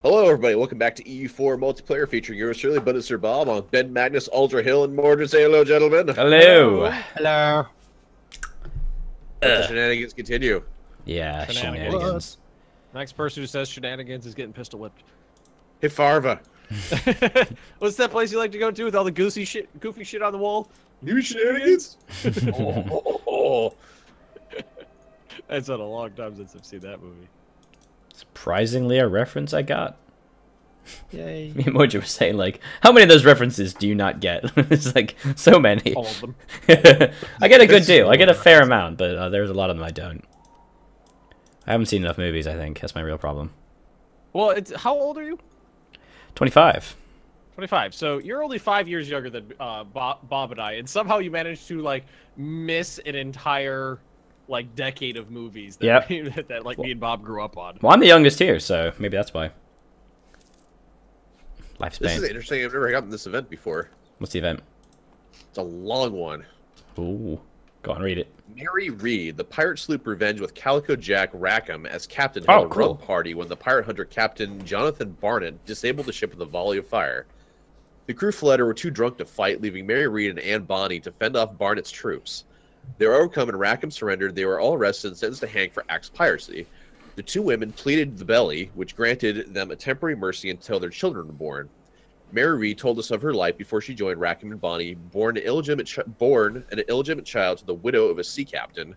Hello, everybody. Welcome back to EU4 multiplayer featuring yours truly, Bundeswehr Bob. I'm Ben Magnus, Ultra Hill, and Mordred. Say hello, gentlemen. Hello. Hello. Let the shenanigans continue. Yeah, shenanigans. Next person who says shenanigans is getting pistol whipped. Hey, Farva. What's that place you like to go to with all the goofy shit on the wall? New shenanigans? Oh. It's been a long time since I've seen that movie. Surprisingly, a reference I got. Yay. Me and Mojo were saying, like, how many of those references do you not get? It's like, so many. All of them. I get a good deal. I get a fair amount, but there's a lot of them I don't. I haven't seen enough movies, I think. That's my real problem. Well, how old are you? 25. 25. So you're only 5 years younger than Bob and I, and somehow you managed to, like, miss an entire... like decade of movies that, that like me and Bob grew up on. Well, I'm the youngest here, so maybe that's why. Lifespan. This is interesting. I've never gotten this event before. What's the event? It's a long one. Ooh. Go on, read it. Mary Reed, the pirate sloop Revenge with Calico Jack Rackham as captain, held a rum party when the pirate hunter Captain Jonathan Barnett disabled the ship with a volley of fire. The crew fled or were too drunk to fight, leaving Mary Reed and Anne Bonny to fend off Barnett's troops. They were overcome and Rackham surrendered. They were all arrested and sentenced to hang for acts of piracy. The two women pleaded the belly, which granted them a temporary mercy until their children were born. Mary Reed told us of her life before she joined Rackham and Bonny, born an illegitimate child to the widow of a sea captain.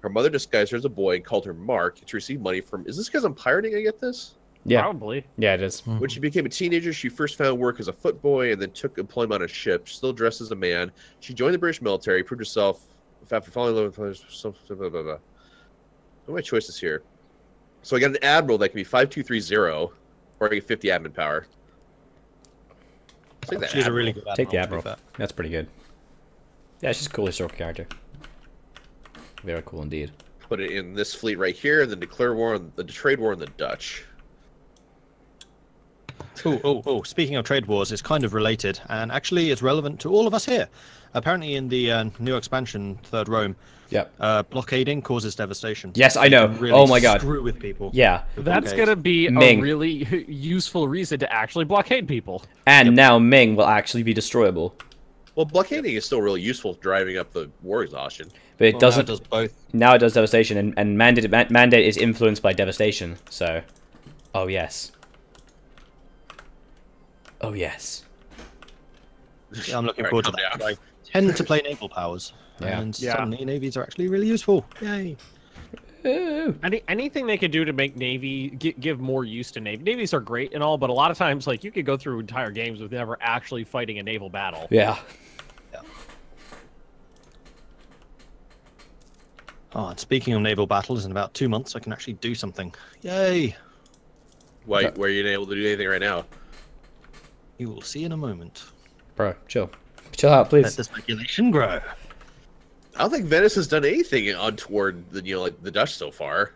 Her mother disguised her as a boy and called her Mark to receive money from... Is this because I'm pirating, I get this? Yeah. Probably. Yeah, it is. When she became a teenager, she first found work as a footboy and then took employment on a ship. Still dressed as a man, she joined the British military, proved herself... after falling in love with blah, blah, blah. What are my choices here? So I got an admiral that can be 5230, or I get 50 admin power. Take that. She's a really good admiral. Take the admiral. That's pretty good. Yeah, she's a cool historical character. Very cool indeed. Put it in this fleet right here, and then declare war on the trade war on the Dutch. Oh, speaking of trade wars, it's kind of related, and actually it's relevant to all of us here. Apparently in the new expansion, Third Rome, blockading causes devastation. Yes, I know. Really oh my god. Screw with people. Yeah. That's going to be a really useful reason to actually blockade people. And now Ming will actually be destroyable. Well, blockading is still really useful for driving up the war exhaustion. But it doesn't... Now it does both. Now it does devastation, and mandate is influenced by devastation, so... Oh, yes. Oh, yes. Yeah, I'm looking forward to that. I tend to play naval powers, and suddenly navies are actually really useful. Yay! Anything they could do to make Navy give more use to Navy. Navies are great and all, but a lot of times, like, you could go through entire games with never actually fighting a naval battle. Yeah. Oh, and speaking of naval battles, in about 2 months I can actually do something. Yay! Why are you able to do anything right now? You will see in a moment. Bro, chill. Chill out, please. Let the speculation grow. I don't think Venice has done anything untoward the Dutch so far.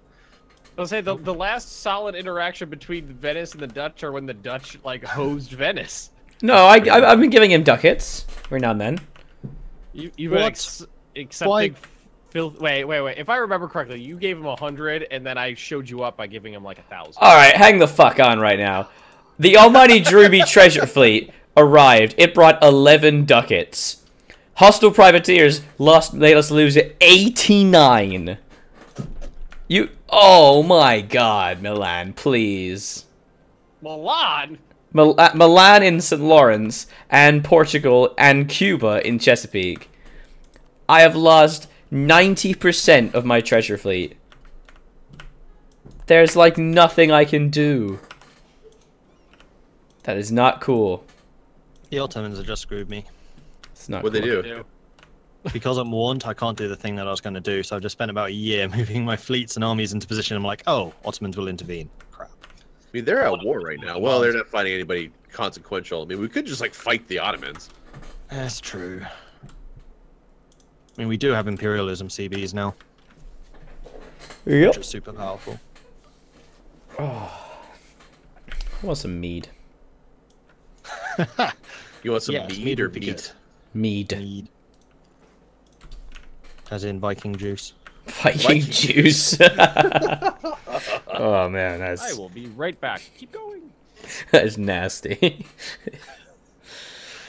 I'll say the last solid interaction between Venice and the Dutch are when the Dutch like hosed Venice. No, I've been giving him ducats every now and then. You've been accepting filth. Wait. If I remember correctly, you gave him 100, and then I showed you up by giving him like 1,000. All right, hang the fuck on right now. The almighty Druby treasure fleet arrived. It brought 11 ducats. Hostile privateers made us lose 89. Oh my god, Milan, please. Milan? Milan in St. Lawrence, and Portugal, and Cuba in Chesapeake. I have lost 90% of my treasure fleet. There's like nothing I can do. That is not cool. The Ottomans have just screwed me. It's not What'd cool. they do? Because I'm warned, I can't do the thing that I was going to do, so I've just spent about a year moving my fleets and armies into position. I'm like, oh, Ottomans will intervene. Crap. I mean, they're at war right now. Well, they're not fighting anybody consequential. I mean, we could just, like, fight the Ottomans. That's true. I mean, we do have imperialism CBs now. Yep. Which is super powerful. Oh. I want some mead. You want some mead or meat? Mead. As in Viking juice. Viking juice. Oh man, that's... I will be right back. Keep going. That is nasty.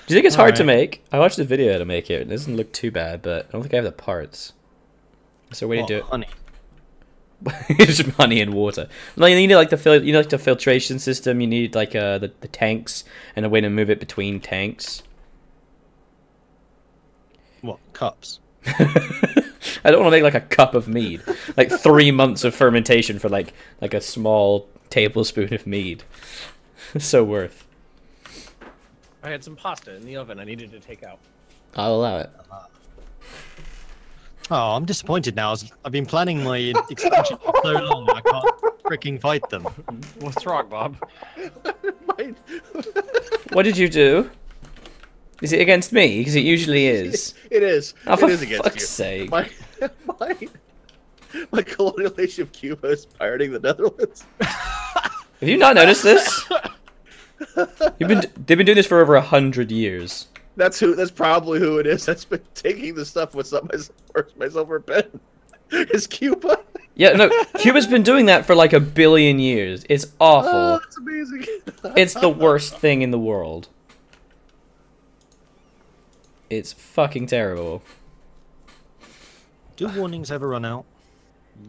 Do you think it's hard to make? I watched a video to make it. It doesn't look too bad, but I don't think I have the parts. So where do you do it? Honey. Just honey and water. No, you need like the filtration system. You need like the tanks and a way to move it between tanks. What, cups? I don't want to make like a cup of mead. Like 3 months of fermentation for like a small tablespoon of mead. So worth. I had some pasta in the oven I needed to take out. I'll allow it. Oh, I'm disappointed now. I've been planning my expansion for so long, I can't freaking fight them. What's wrong, Bob? What did you do? Is it against me? Because it usually is. It is. Oh, for it is against fuck's you. sake. My colonialization of Cuba is pirating the Netherlands. Have you not noticed this? They've been doing this for over 100 years. That's probably who it is. That's been taking the stuff with myself or Ben. Is Cuba? Yeah, no, Cuba's been doing that for like 1 billion years. It's awful. Oh, that's amazing. It's the worst thing in the world. It's fucking terrible. Do warnings ever run out?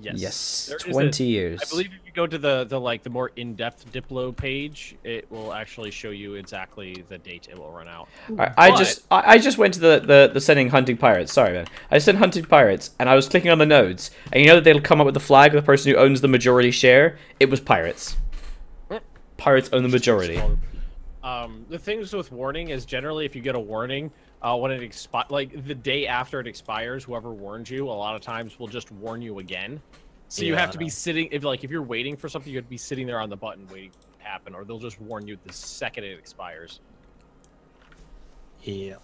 Yes. There 20 years. I believe if you go to the more in-depth Diplo page, it will actually show you exactly the date it will run out. I just went to the setting hunting pirates. Sorry, man. I said hunting pirates, and I was clicking on the nodes, and you know that they'll come up with the flag of the person who owns the majority share. It was pirates. Pirates own the majority. The things with warning is generally if you get a warning, when it like the day after it expires, whoever warned you a lot of times will just warn you again. So you have to be sitting if you're waiting for something, you have to be sitting there on the button waiting to happen, or they'll just warn you the second it expires. Yeah.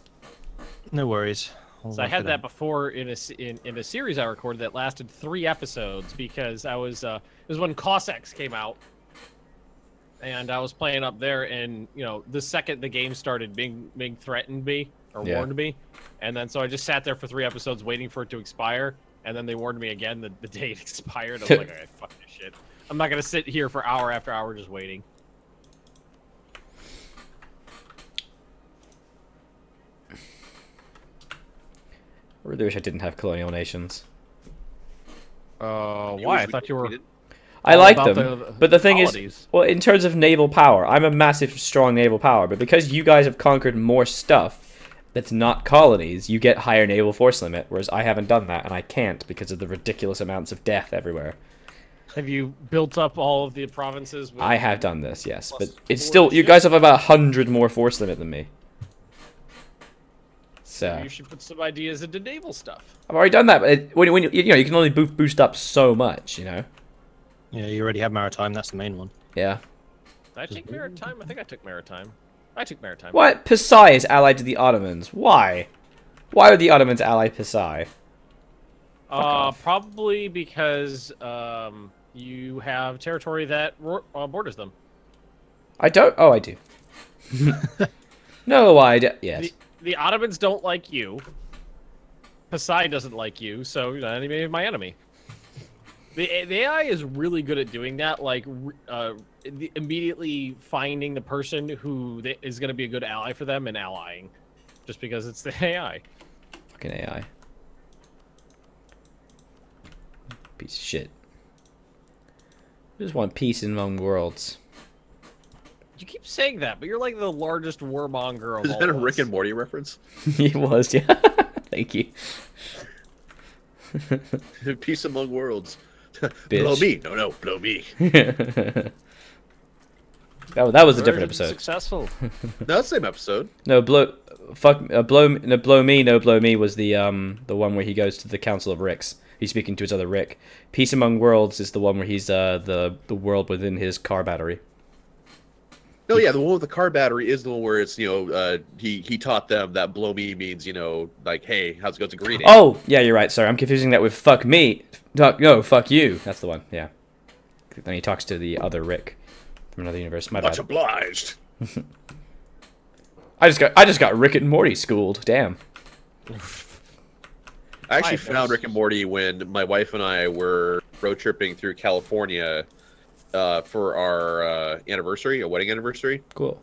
No worries. So I had that before in a series I recorded that lasted 3 episodes because I was it was when Cossacks came out. And I was playing up there, and the second the game started, Bing threatened me or warned me, and then so I just sat there for 3 episodes waiting for it to expire, and then they warned me again the day it expired. I was like, alright, fuck this shit. I'm not gonna sit here for hour after hour just waiting. I really wish I didn't have colonial nations. Why? I thought you were. I like them, but the thing is, well, in terms of naval power, I'm a massive, strong naval power, but because you guys have conquered more stuff that's not colonies, you get higher naval force limit, whereas I haven't done that, and I can't because of the ridiculous amounts of death everywhere. Have you built up all of the provinces? I have done this, yes, but it's still, you guys have about 100 more force limit than me. So you should put some ideas into naval stuff. I've already done that, but when you can only boost up so much, Yeah, you already have maritime. That's the main one. Yeah. Did I take maritime? I think I took maritime. I took maritime. What? Pasai is allied to the Ottomans. Why? Why are the Ottomans allied Pasai? Probably because you have territory that borders them. I don't. Oh, I do. No, I do. Yes. The Ottomans don't like you. Pasai doesn't like you, so you're not my enemy. The AI is really good at doing that, like immediately finding the person who is going to be a good ally for them and allying, just because it's the AI. Fucking AI. Piece of shit. I just want peace among worlds. You keep saying that, but you're like the largest warmonger of all. Is that a us. Rick and Morty reference? He was, yeah. Thank you. Peace among worlds. Bitch. Blow me. No, blow me. that was a different episode. Successful. No, same episode. No, blow me was the one where he goes to the Council of Ricks. He's speaking to his other Rick. Peace Among Worlds is the one where he's the world within his car battery. No, yeah, the one with the car battery is the one where it's he taught them that blow me means like hey, how's it go to greeting. Oh yeah, you're right. Sorry, I'm confusing that with fuck me. No, fuck you. That's the one. Yeah. Then he talks to the other Rick from another universe. My bad. Much obliged. I just got Rick and Morty schooled. Damn. I actually found Rick and Morty when my wife and I were road tripping through California for our anniversary, a wedding anniversary. Cool.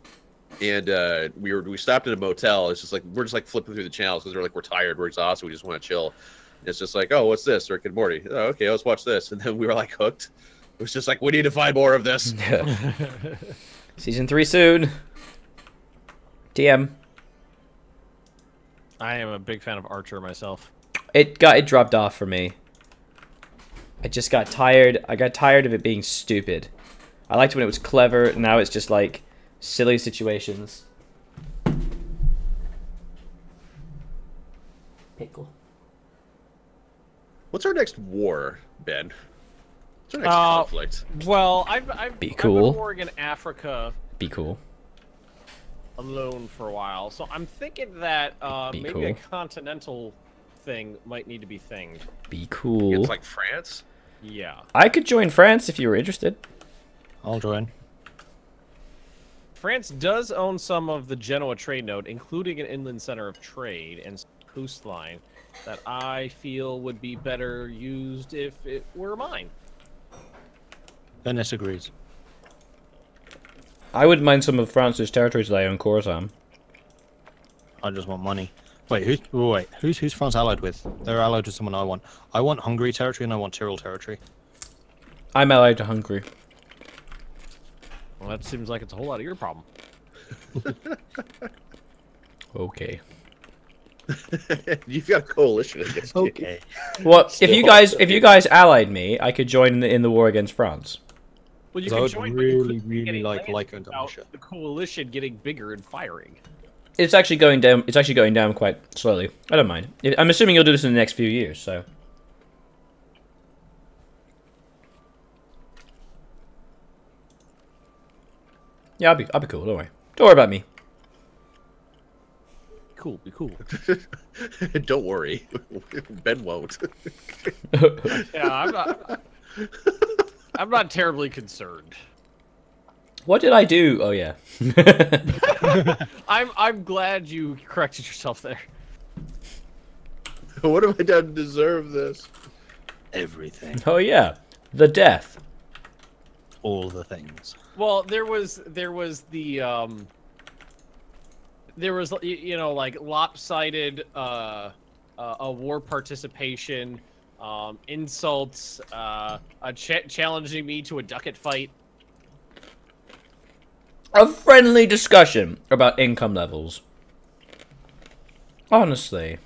And we stopped in a motel. It's just like we're just like flipping through the channels because we're tired, we're exhausted, we just want to chill. And it's just like, oh, what's this? Rick and Morty. Oh, okay, let's watch this. And then we were like hooked. It was just like, we need to find more of this. Season 3 soon. TM. I am a big fan of Archer myself. It dropped off for me. I just got tired. I got tired of it being stupid. I liked when it was clever. Now it's just like silly situations. Pickle. What's our next war, Ben? What's our next conflict? Well, I've been warring in Africa. Be cool. Alone for a while, so I'm thinking that maybe cool. a continental thing might need to be thinged. Be cool. It's like France? Yeah. I could join France if you were interested. I'll join. France does own some of the Genoa trade node, including an inland center of trade and coastline that I feel would be better used if it were mine. Venice agrees. I wouldn't mind some of France's territories that I own Khorasan. I just want money. Wait, who's France allied with? They're allied with someone I want. I want Hungary territory and I want Tyrol territory. I'm allied to Hungary. Well, that seems like it's a whole lot of your problem. Okay. You've got a coalition against me. Okay. Well, if you guys allied me, I could join in the war against France. Well, you I can would join, really like a the coalition getting bigger and firing. It's actually going down. It's actually going down quite slowly. I don't mind. I'm assuming you'll do this in the next few years. So. Yeah, I'll be cool. Don't worry. Don't worry about me. Cool, be cool. Don't worry, Ben won't. Yeah, I'm not terribly concerned. What did I do? Oh yeah. I'm glad you corrected yourself there. What have I done to deserve this? Everything. Oh yeah, the death. All the things. Well, there was you know, like lopsided a war participation, insults, challenging me to a ducat fight. A friendly discussion about income levels. Honestly.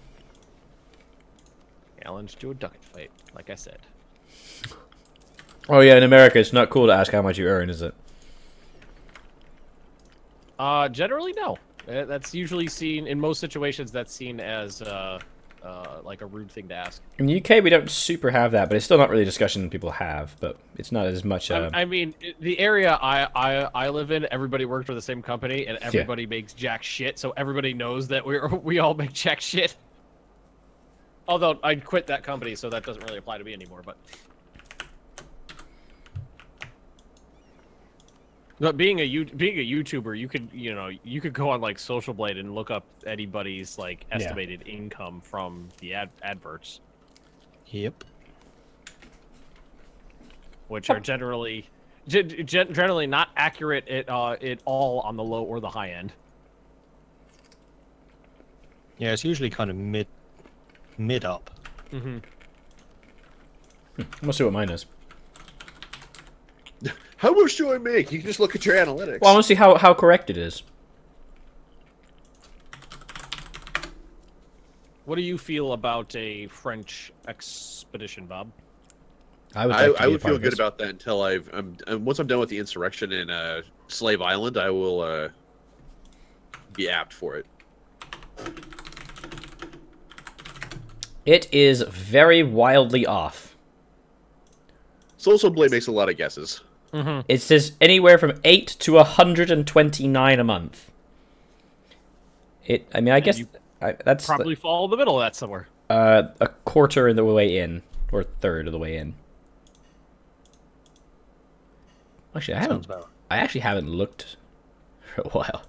Challenge to a ducat fight, like I said. Oh yeah, in America it's not cool to ask how much you earn, is it? Generally no. That's usually seen, in most situations, that's seen as like a rude thing to ask. In the UK we don't super have that, but it's still not really a discussion people have, but it's not as much I mean, the area I live in, everybody works for the same company and everybody makes jack shit, so everybody knows that we all make jack shit. Although I quit that company, so that doesn't really apply to me anymore, but being a YouTuber, you could go on like Social Blade and look up anybody's like estimated income from the adverts. Yep. Which are generally not accurate at all on the low or the high end. Yeah, it's usually kind of mid up. Mm-hmm. Let's see what mine is. How much do I make? You can just look at your analytics. Well, I want to see how correct it is. What do you feel about a French expedition, Bob? I would feel good about that until once I'm done with the insurrection in Slave Island, I will be apt for it. It is very wildly off. Social Blade makes a lot of guesses. Mm-hmm. It says anywhere from 8 to 129 a month. I mean, I guess that's probably fall in the middle of that somewhere. A quarter of the way in, or third of the way in. Actually, I actually haven't looked for a while.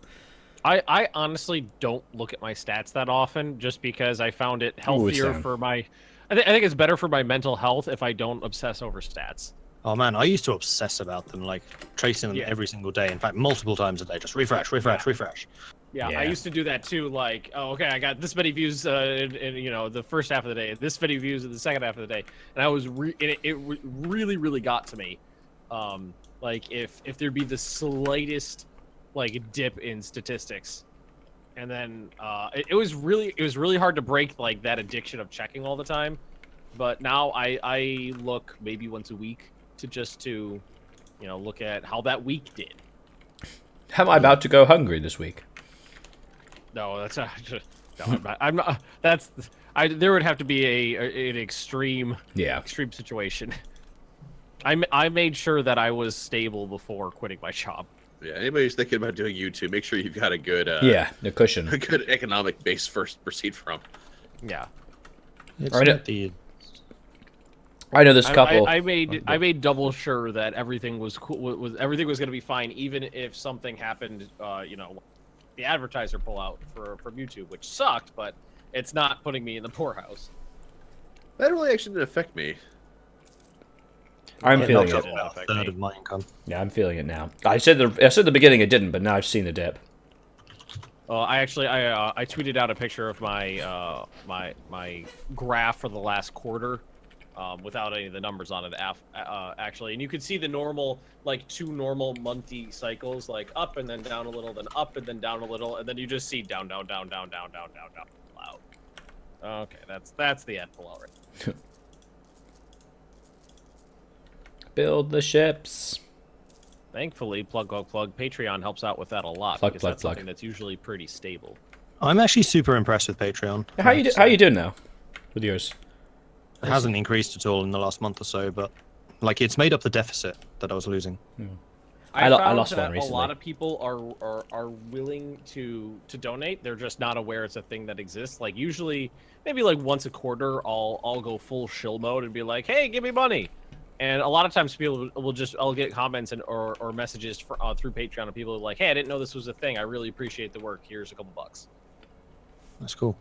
I honestly don't look at my stats that often, just because I found it healthier for my. I think it's better for my mental health if I don't obsess over stats. Oh man, I used to obsess about them, like tracing them every single day. In fact, multiple times a day, just refresh, refresh, refresh. Yeah, I used to do that too. Like, oh, okay, I got this many views in you know, the first half of the day, this many views in the second half of the day, and I was it really really got to me. Like if there'd be the slightest like dip in statistics, and then it was really hard to break like that addiction of checking all the time. But now I look maybe once a week to you know, look at how that week did. Am I about to go hungry this week? No, that's not. No, I'm not. That's. There would have to be an extreme situation. I made sure that I was stable before quitting my job. Yeah, anybody who's thinking about doing YouTube, make sure you've got a good the cushion, a good economic base first to proceed from. Yeah. It's not the... I know this couple. I made double sure that everything was cool. Everything was going to be fine, even if something happened. You know, the advertiser pull out from YouTube, which sucked, but it's not putting me in the poorhouse. That really actually didn't affect me. I'm feeling it. A third of my income. Yeah, I'm feeling it now. I said at the beginning it didn't, but now I've seen the dip. I tweeted out a picture of my my graph for the last quarter. Without any of the numbers on it, actually, and you could see the normal, like 2 normal monthly cycles, like up and then down a little, then up and then down a little, and then you just see down, down, down, down, down, down, down, down, out. Okay, that's the end pull out right. Build the ships. Thankfully, plug, Patreon helps out with that a lot, plug, because plug, that's plug. something that's usually pretty stable. I'm actually super impressed with Patreon. How you doing now with yours? It hasn't increased at all in the last month or so, but like it's made up the deficit that I was losing. I lost found one that recently. a lot of people are willing to donate. They're just not aware it's a thing that exists. Like usually, maybe like once a quarter, I'll go full shill mode and be like, "Hey, give me money." And a lot of times people I'll get comments or messages through Patreon of people like, "Hey, I didn't know this was a thing. I really appreciate the work. Here's a couple bucks." That's cool.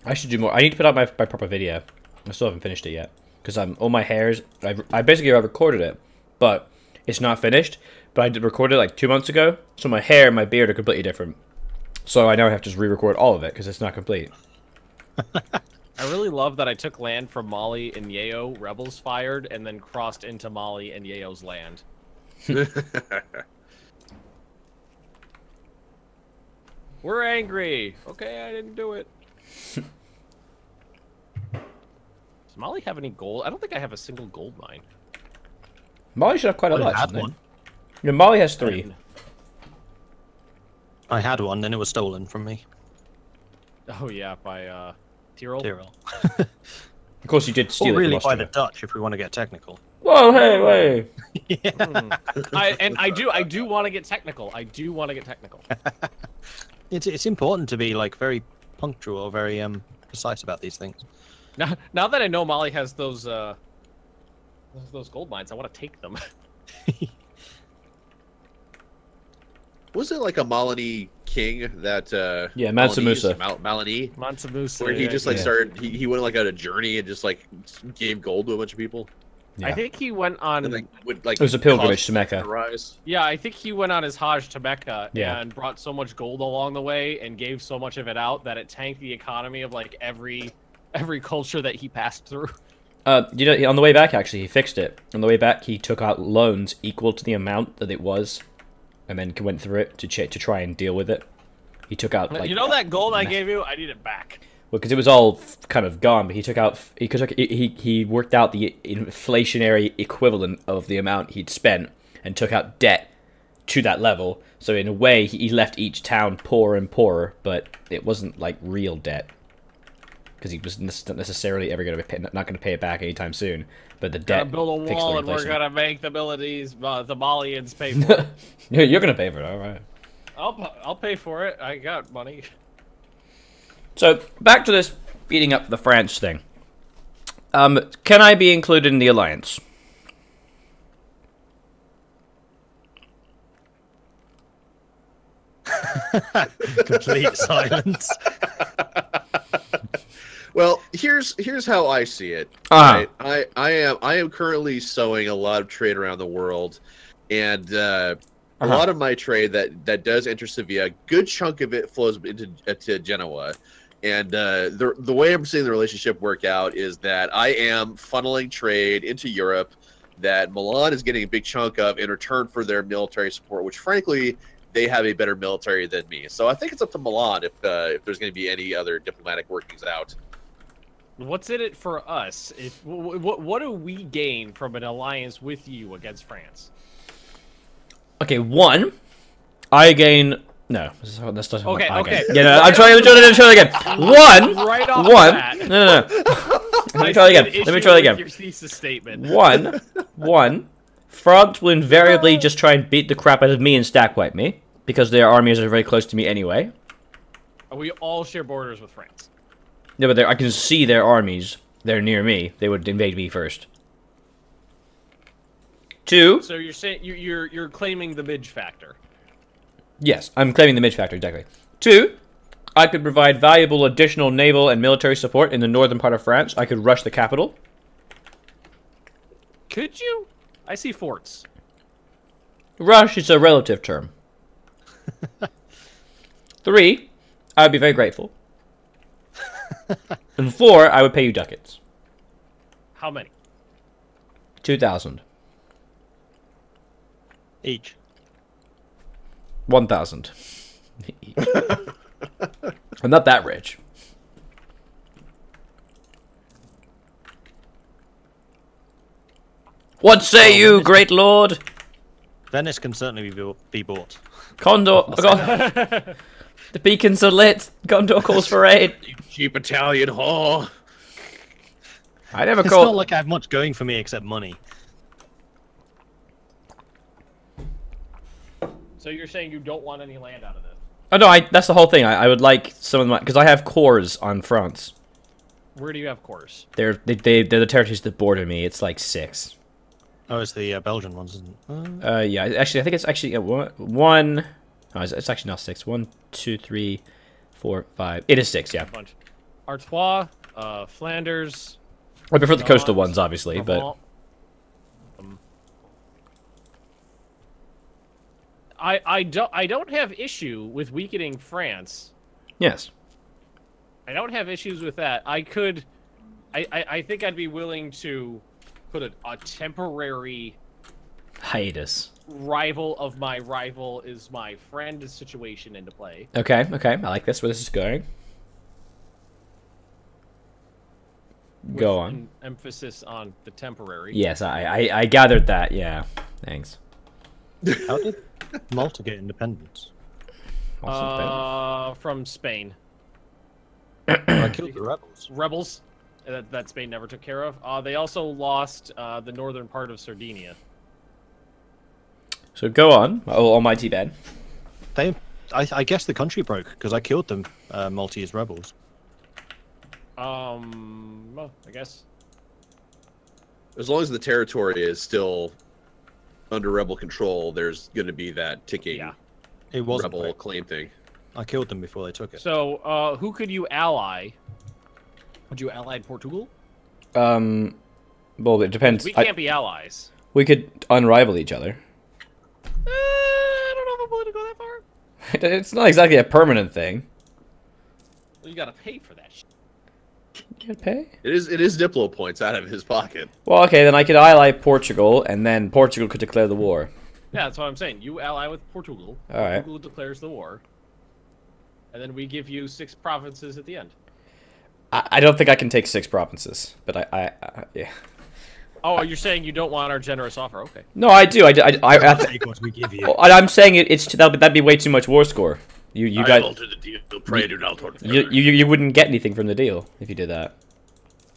I should do more. I need to put out my proper video. I still haven't finished it yet because all my hairs. I basically recorded it, but it's not finished. But I did record it like 2 months ago, so my hair and my beard are completely different. So I now have to just re-record all of it because it's not complete. I really love that I took land from Mali and Yayo, rebels fired, and then crossed into Mali and Yayo's land. We're angry. Okay, I didn't do it. Does Mali have any gold? I don't think I have a single gold mine. Mali should have quite a lot. I had one. Yeah, Mali has 3. I had one, then it was stolen from me. Oh yeah, by Tyrol. Tyrol. Of course, you did steal Or it really from by the Austria. Dutch, if we want to get technical. Whoa, hey, wait. Yeah. I do want to get technical. I do want to get technical. It's important to be like very punctual or very precise about these things. Now that I know Mali has those gold mines, I want to take them. Was it like a Malini king that Yeah, Mansa Musa. Malini? Mansa Musa. Where he just like yeah. started he went like on a journey and just like gave gold to a bunch of people. Yeah. I think he went on. And, like, would, like, It was a pilgrimage cause to Mecca. rise. Yeah, I think he went on his Hajj to Mecca Yeah. and brought so much gold along the way and gave so much of it out that it tanked the economy of like every culture that he passed through. You know, on the way back, actually, he fixed it. On the way back, he took out loans equal to the amount that it was, and then went through it to try and deal with it. He took out like You know that gold I gave you? I need it back. well, because it was all kind of gone. But he took out he worked out the inflationary equivalent of the amount he'd spent and took out debt to that level. So in a way, he left each town poorer and poorer, but it wasn't like real debt. Because he was not necessarily ever going to not going to pay it back anytime soon. But the debt Build a fixed wall the and we're inflation. gonna make the Malians pay for it. You're going to pay for it, all right. I'll pay for it. I got money. So back to this beating up the France thing. Can I be included in the alliance? Complete silence. Well, here's how I see it. Uh-huh. Right? I am currently sowing a lot of trade around the world, and a lot of my trade that does enter Sevilla, a good chunk of it flows into to Genoa. And the way I'm seeing the relationship work out is that I am funneling trade into Europe that Milan is getting a big chunk of in return for their military support, which frankly they have a better military than me. So I think it's up to Milan if there's going to be any other diplomatic workings out. What's in it for us? If what do we gain from an alliance with you against France? Okay, one, I gain. No, that's not. Okay, okay. Yeah, no, I'm trying again. One, right off one. The bat. No. Let me try again. Let me try again. Your thesis statement. One. France will invariably just try and beat the crap out of me and stack wipe me because their armies are very close to me anyway. We all share borders with France. Yeah, but I can see their armies. They're near me. They would invade me first. Two. So you're saying you're claiming the midge factor. Yes, I'm claiming the midge factor, exactly. Two, I could provide valuable additional naval and military support in the northern part of France. I could rush the capital. Could you? I see forts. Rush is a relative term. Three, I would be very grateful. And four, I would pay you ducats. How many? 2,000. Each. 1,000. Each. I'm not that rich. What say you, great lord? Venice can certainly be bought. Condor. The beacons are lit. Gondor calls for aid. You cheap Italian whore. I never It's call. not like I have much going for me except money. So you're saying you don't want any land out of this? Oh no, that's the whole thing. I would like some of my because I have cores on France. Where do you have cores? They're the territories that border me. It's like 6. Oh, it's the Belgian ones, isn't it? Yeah. Actually, I think it's actually one. Oh, it's actually not 6. 1, 2, 3, 4, 5. It is 6. Yeah. Bunch. Artois, Flanders. I prefer the coastal ones, obviously, but. I don't have issue with weakening France. Yes. I don't have issues with that. I think I'd be willing to put a temporary hiatus. Rival of my rival is my friend situation into play. Okay. I like this. Where this is going. Go on. An emphasis on the temporary. Yes, I gathered that. Yeah. Thanks. How did Malta get independence? From Spain. I killed the rebels. Rebels that Spain never took care of. They also lost the northern part of Sardinia. So go on, almighty Ben. I guess the country broke because I killed them, Maltese rebels. Well, I guess. As long as the territory is still under rebel control, there's going to be that ticking It was rebel claim thing. I killed them before they took it. So, who could you ally? Would you ally Portugal? Well, it depends. We can't be allies. We could unrival each other. I don't know if I'm willing to go that far. It's not exactly a permanent thing. Well, you gotta pay for that shit. You gotta pay? It is Diplo points out of his pocket. Well, okay, then I could ally Portugal, and then Portugal could declare the war. Yeah, that's what I'm saying. You ally with Portugal. All right. Portugal declares the war. And then we give you 6 provinces at the end. I don't think I can take 6 provinces, but yeah. Oh, you're saying you don't want our generous offer? Okay. No, I do. I Take what we give you. I'm saying that'd be way too much war score. You guys. Alter the deal. Pray do not alter the You wouldn't get anything from the deal if you did that.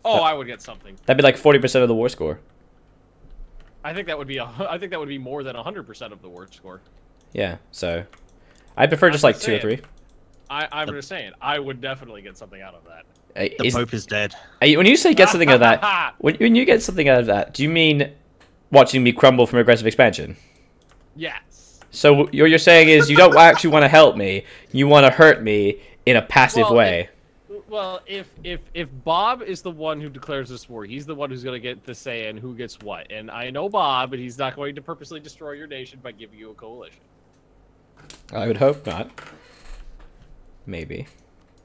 Oh, I would get something. That'd be like 40% of the war score. I think that would be more than 100% of the war score. Yeah. So, I prefer just like 2 or 3. I'm just saying, I would definitely get something out of that. The Pope is dead. When you say get something out of that, when you get something out of that, do you mean watching me crumble from aggressive expansion? Yes. So what you're saying is you don't actually want to help me, you want to hurt me in a passive way. Well, if Bob is the one who declares this war, he's the one who's going to get the say in who gets what. And I know Bob, and he's not going to purposely destroy your nation by giving you a coalition. I would hope not. Maybe.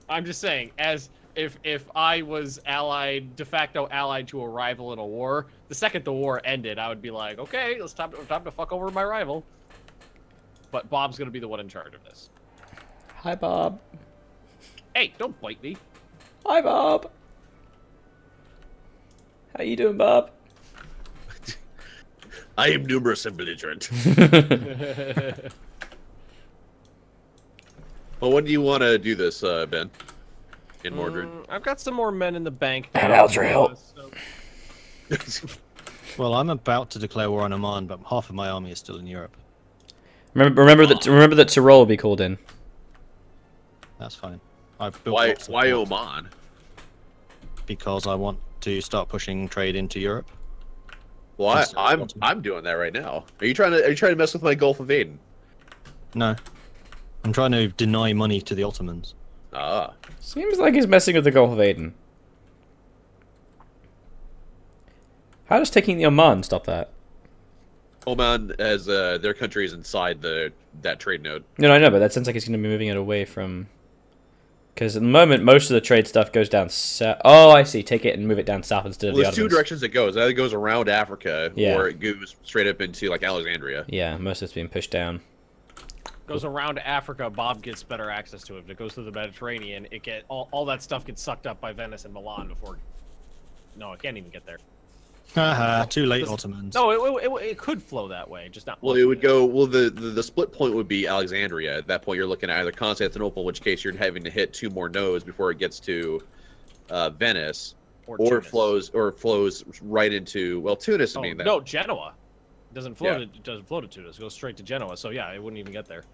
I'm just saying, as if I was allied, de facto allied to a rival in a war, the second the war ended, I would be like, okay, it's time to fuck over my rival. But Bob's going to be the one in charge of this. Hi, Bob. Hey, don't bite me. Hi, Bob. How you doing, Bob? I am numerous and belligerent. Well, when do you want to do this, Ben? In Mordred? I've got some more men in the bank. And Eldrill. Well, I'm about to declare war on Oman, but half of my army is still in Europe. Remember that Tyrol will be called in. That's fine. I've built why Oman? Because I want to start pushing trade into Europe. Well, I'm doing that right now. Are you trying to mess with my Gulf of Aden? No. I'm trying to deny money to the Ottomans. Ah. Seems like he's messing with the Gulf of Aden. How does taking the Oman stop that? Oman, as their country is inside that trade node. No, I know, but that sounds like he's going to be moving it away from... Because at the moment, most of the trade stuff goes down south. Oh, I see. Take it and move it down south instead of the There's Ottomans. two directions it goes. Either it goes around Africa, Yeah. or it goes straight up into, like, Alexandria. Yeah, most of it's being pushed down. Goes around Africa, Bob gets better access to it. If it goes through the Mediterranean, all that stuff gets sucked up by Venice and Milan before... No, it can't even get there. Haha, too late, Ottomans. No, it could flow that way, just not... Well, it would go... Well, the split point would be Alexandria. At that point, you're looking at either Constantinople, in which case you're having to hit 2 more nodes before it gets to Venice, or it flows right into... Well, Tunis, I mean... No, Genoa. It doesn't flow to Tunis. It goes straight to Genoa, so yeah, it wouldn't even get there.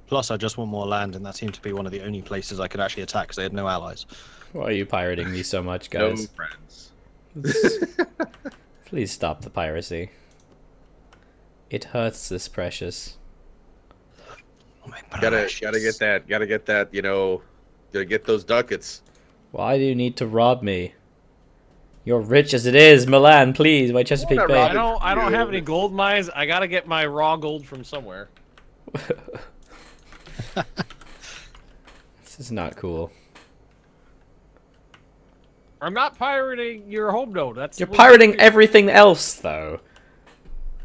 Plus, I just want more land, and that seemed to be one of the only places I could actually attack because they had no allies. Why are you pirating me so much, guys? No friends. Please stop the piracy. It hurts this precious. Oh, my Gotta get that, you know, gotta get those ducats. Why do you need to rob me? You're rich as it is, Milan, please, my Chesapeake Bay. I don't have any gold mines. I gotta get my raw gold from somewhere. This is not cool. I'm not pirating your home node. You're pirating everything else, though.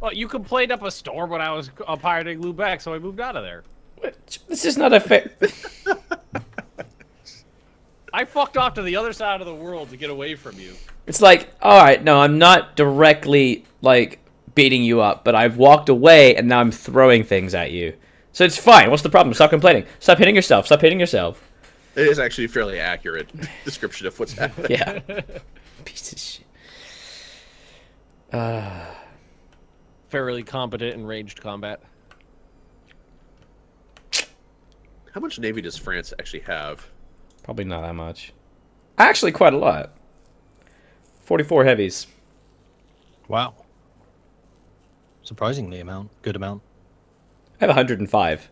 Well, you complained up a storm when I was pirating Lubeck, so I moved out of there. This is not a fair... I fucked off to the other side of the world to get away from you. It's like, alright, no, I'm not directly, like, beating you up, but I've walked away, and now I'm throwing things at you. So it's fine. What's the problem? Stop complaining. Stop hitting yourself. Stop hitting yourself. It is actually a fairly accurate description of what's happening. Yeah. Piece of shit. Fairly competent in ranged combat. How much navy does France actually have? Probably not that much. Actually, quite a lot. 44 heavies. Wow. Surprisingly good amount. I have 105.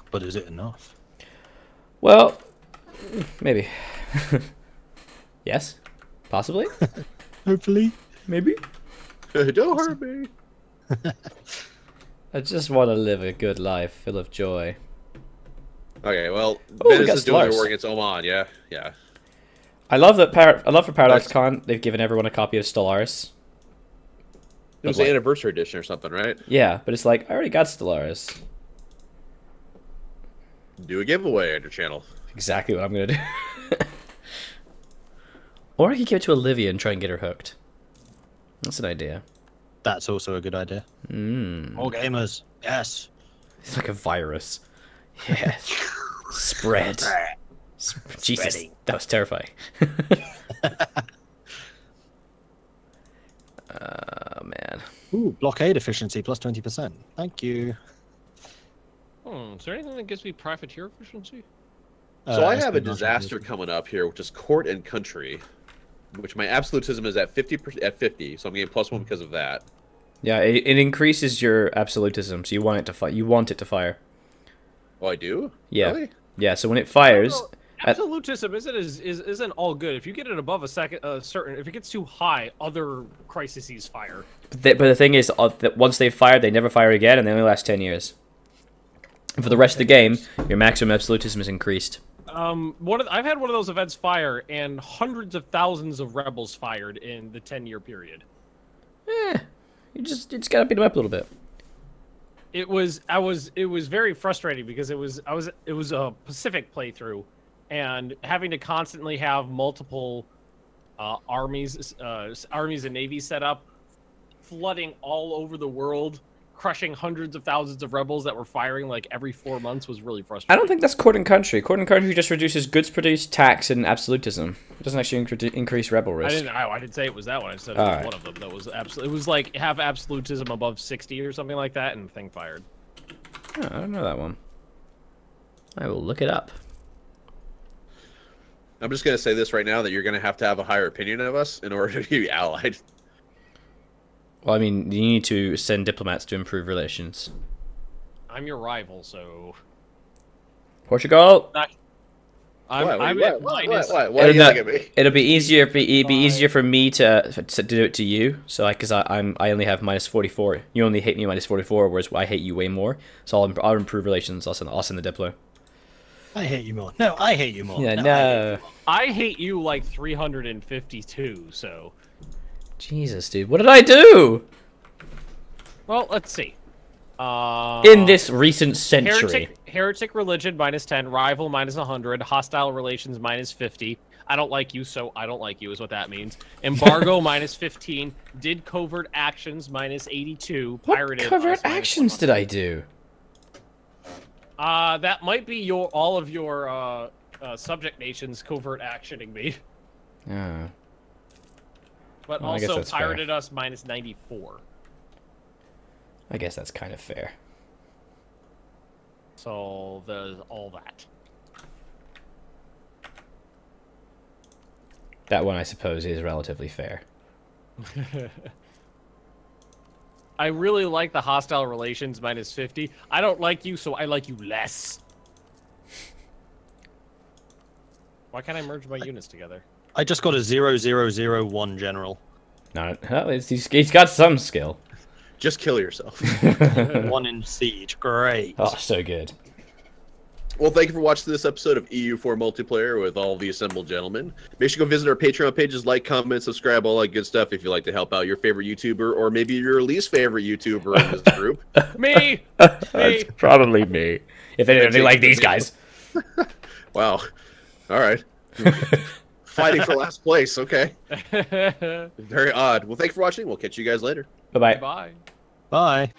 But is it enough? Well, maybe. Yes? Possibly? Hopefully. Maybe? Don't hurt me. I just want to live a good life, full of joy. Okay, well, Ooh, Venice is doing their war against Oman, yeah. I love that. I love for ParadoxCon, they've given everyone a copy of Stellaris. It was the anniversary edition or something, right? Yeah, but it's like, I already got Stellaris. Do a giveaway on your channel. Exactly what I'm going to do. Or I could give it to Olivia and try and get her hooked. That's an idea. That's also a good idea. More gamers. Yes. It's like a virus. Yeah. Spread. Jesus, that was terrifying. Oh, man. Ooh, blockade efficiency plus 20%. Thank you. Is there anything that gives me privateer efficiency? So I have a disaster coming up here, which is court and country, which my absolutism is at 50. So I'm getting +1 because of that. Yeah, it increases your absolutism, so you want it to fire. You want it to fire. Oh, I do? Yeah. Really? Yeah, so when it fires... Well, absolutism isn't all good. If you get it above if it gets too high, other crises fire. But the thing is, that once they've fired, they never fire again, and they only last 10 years. And for the rest of the game, your maximum absolutism is increased. I've had one of those events fire, and hundreds of thousands of rebels fired in the 10-year period. You just gotta beat them up a little bit. It was very frustrating because it was a Pacific playthrough, and having to constantly have multiple armies and navies set up, flooding all over the world, crushing hundreds of thousands of rebels that were firing like every 4 months was really frustrating. I don't think that's court and country. Court and country just reduces goods produced, tax, and absolutism. It doesn't actually increase rebel risk. I didn't say it was that one. I said it was one of them that was absolute. It was like have absolutism above 60 or something like that, and the thing fired. Oh, I don't know that one. I will look it up. I'm just gonna say this right now that you're gonna have to have a higher opinion of us in order to be allied. Well, I mean, you need to send diplomats to improve relations. I'm your rival, so... Portugal! Why do you look at me? It'll be easier. It'd be easier for me to do it to you. So, because I only have -44. You only hate me -44, whereas I hate you way more. So I'll improve relations. I'll send the diplo. I hate you more. No, I hate you more. Yeah, no. I hate you like 352. So. Jesus, dude, what did I do? Well, let's see. In this recent century. Heretic religion -10, rival -100, hostile relations -50. I don't like you, so I don't like you is what that means. Embargo -15, did covert actions -82, pirated. What covert actions did I do? That might be all of your subject nations covert actioning me. Yeah. But Well, also pirated us -94. I guess that's kind of fair. So there's all that. That one, I suppose, is relatively fair. I really like the hostile relations -50. I don't like you, so I like you less. Why can't I merge my units together? I just got a 0001 general. No, he's got some skill. Just kill yourself. 1 in siege. Great. Oh, so good. Well, thank you for watching this episode of EU4 Multiplayer with all the assembled gentlemen. Make sure to go visit our Patreon pages, like, comment, subscribe, all that good stuff if you'd like to help out your favorite YouTuber or maybe your least favorite YouTuber in this group. Me! That's probably me. If they like these guys. Wow. All right. Fighting for last place. Okay. Very odd. Well, thanks for watching. We'll catch you guys later. Bye-bye. Bye. Bye.